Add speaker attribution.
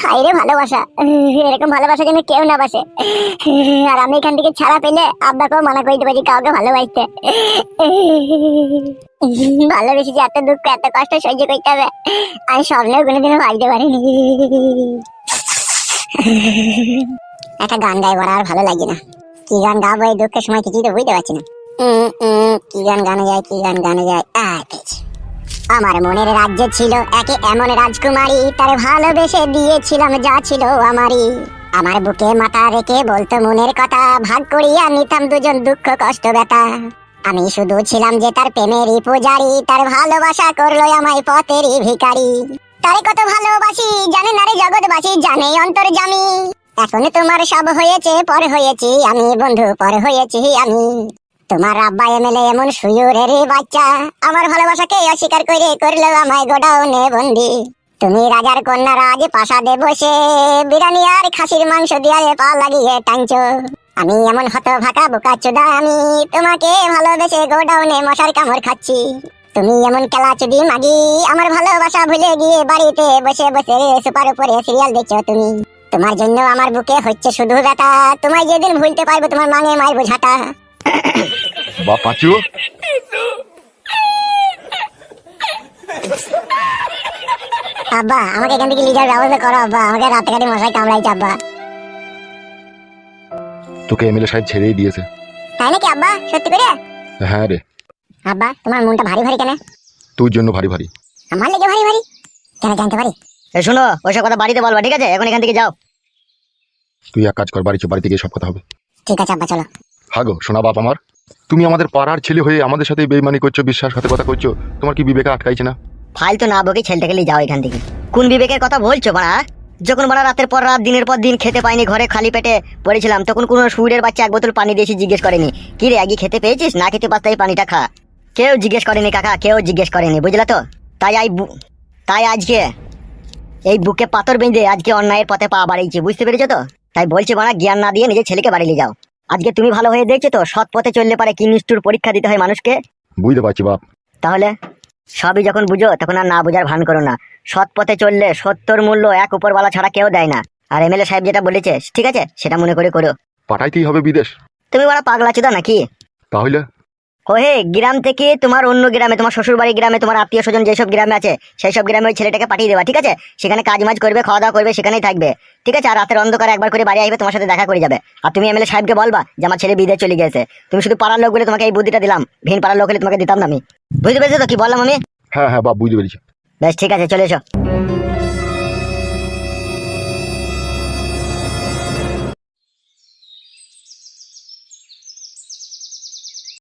Speaker 1: হায়রে ভালোবাসা, এরকম ভালোবাসা যেন কেউ না বাসে। আর আমি এখান থেকে ছাড়া পেলে আব্বাকেও মানা করে দেবো যে কাউকে ভালোবাসতে। ভালোবেসে যে এত দুঃখ এত কষ্ট সহ্য করতে হবে আমি স্বপ্নেও কোনোদিনও ভাবতে পারিনি। একটা গান গাইবো আর ভালো লাগে না। কি গান গাবো এই দুঃখের সময় কিছুই তো বুঝতে পারছি না। কি গান গানে যায়, কি গান গানে যায়। আমার মনের রাজ্যে ছিল একে এমন রাজকুমারী, তার ভালোবেসে দিয়েছিলাম যা ছিল আমারই। আমার বুকে মাথা রেখে বলতো মনের কথা, ভাগ করিয়া নিতাম দুজন দুঃখ কষ্ট ব্যথা। আমি শুধু ছিলাম যে তার প্রেমেরই পূজারি, তার ভালোবাসা করলো আমায় পথেরই ভিখারি। তারে কত ভালোবাসি জানে না রে জগৎবাসী, জানে অন্তর্যামী। এখন তোমার সব হয়েছে, পর হয়েছি আমি বন্ধু, পর হয়েছি আমি। তোমার আব্বা এমএলএ এমন সুয়ুরের বাচ্চা, আমার ভালোবাসাকে অস্বীকার করে করলো আমায় গোডাউনে বন্দি। তুমি রাজার কন্যা রাজ প্রাসাদে বসে বিরিয়ানি আর খাসির মাংস দিয়ে পা লাগিয়ে টানছো। আমি এমন হতভাগা বোকাচোদা আমি, তোমাকে ভালোবেসে গোডাউনে মশার কামড় খাচ্ছি। তুমি এমন কেলাচুদি মাগি, আমার ভালোবাসা ভুলে গিয়ে বাড়িতে বসে বসে সুপার উপরে সিরিয়াল দেখছো তুমি। তোমার জন্য আমার বুকে হচ্ছে শুধু ব্যথা, তোমায় যেদিন ভুলতে পারবো তোমার মাঙে মারবো ঝাঁটা।
Speaker 2: পাঁচু,
Speaker 1: আব্বা আমাকে এখান থেকে লিজার ব্যবস্থা করো আব্বা, আমাকে রাতে কাটে মশাই কামড়াইছে আব্বা।
Speaker 2: তোকে এমএলএ সাহেব ছেড়েই দিয়েছে।
Speaker 1: তাই নাকি আব্বা, সত্যি করে?
Speaker 2: হ্যাঁ রে।
Speaker 1: আব্বা তোমার মনটা ভারী ভারী কেন?
Speaker 2: তোর জন্য ভারী ভারী।
Speaker 1: আমার লেগে ভারী ভারী কেন জানতে পারি?
Speaker 3: এই শোনো, ওইসব কথা বাড়িতে বলবা, ঠিক আছে? এখন এখান থেকে যাও।
Speaker 2: তুই এক কাজ কর, বাড়ি চল, বাড়িতে গিয়ে সব কথা হবে।
Speaker 1: ঠিক আছে আব্বা চলো।
Speaker 2: হ্যাঁ গো শোনা বাপ আমার, তুমি আমাদের পাড়ার ছেলে হয়ে আমাদের সাথে বেইমানি করছো, বিশ্বাসঘাতকতা করছো, তোমার কি বিবেকে আটকাইছে না?
Speaker 3: ফাইল তো না বকে ছেলেটাকে নিয়ে যাও এখান থেকে। কোন বিবেকের কথা বলছো বাড়া? যখন বাড়া রাতের পর রাত দিনের পর দিন খেতে পাইনি, ঘরে খালি পেটে পড়েছিলাম, তখন কোনো সুরের বাচ্চা এক বোতল পানি দিয়েছি জিজ্ঞেস করেনি কি রে আগে খেতে পেয়েছিস, না খেতে পারতাই পানিটা খা। কেউ জিজ্ঞেস করেনি কাকা, কেউ জিজ্ঞেস করেনি, বুঝলা তো? তাই আজকে এই বুকে পাথর বেঁধে আজকে অন্যায়ের পথে পা বাড়িয়েছি, বুঝতে পেরেছো তো? তাই বলছি বাড়া, জ্ঞান না দিয়ে নিজের ছেলেকে বাড়ি নিয়ে যাও। আজকে তুমি ভালো হয়ে দেখছো তো সৎ পথে চললে পারে কি নিষ্ঠুর পরীক্ষা দিতে হয় মানুষকে।
Speaker 2: বুঝতে পারছি বাপ।
Speaker 3: তাহলে সবই যখন বুঝো তখন আর না বুঝার ভান করো না। সৎ পথে চললে সত্যর মূল্য এক উপরওয়ালা ছাড়া কেউ দেয় না। আর এমএলএ সাহেব যেটা বলেছে ঠিক আছে, সেটা মনে করে করো।
Speaker 2: পাঠাইতেই হবে বিদেশ?
Speaker 3: তুমি বড় পাগলা চোদা নাকি?
Speaker 2: তাহলে
Speaker 3: ওহে গ্রাম থেকে তোমার অন্য গ্রামে, তোমার শ্বশুর বাড়ি গ্রামে, তোমার আত্মীয় স্বজন যেসব গ্রামে আছে সেই সব গ্রামে ওই ছেলেটাকে পাঠিয়ে দেবা, ঠিক আছে? সেখানে কাজ মাজ করবে, খাওয়া দাওয়া করবে, সেখানেই থাকবে, ঠিক আছে? আর রাতের অন্ধকারে একবার করে বাড়ি আসবে, তোমার সাথে দেখা করে যাবে। আর তুমি এমএলএ সাহেবকে বলবা যে আমার ছেলে বিদেশ চলে গেছে। তুমি শুধু পাড়ার লোক বলে তোমাকে এই বুদ্ধিটা দিলাম, ভিন পাড়ার লোক হলে তোমাকে দিতাম না আমি। বুঝতে পেরেছো তো কি বললাম আমি?
Speaker 2: হ্যাঁ হ্যাঁ বাপ বুঝতে পেরেছি।
Speaker 3: বেশ ঠিক আছে, চলে এসো।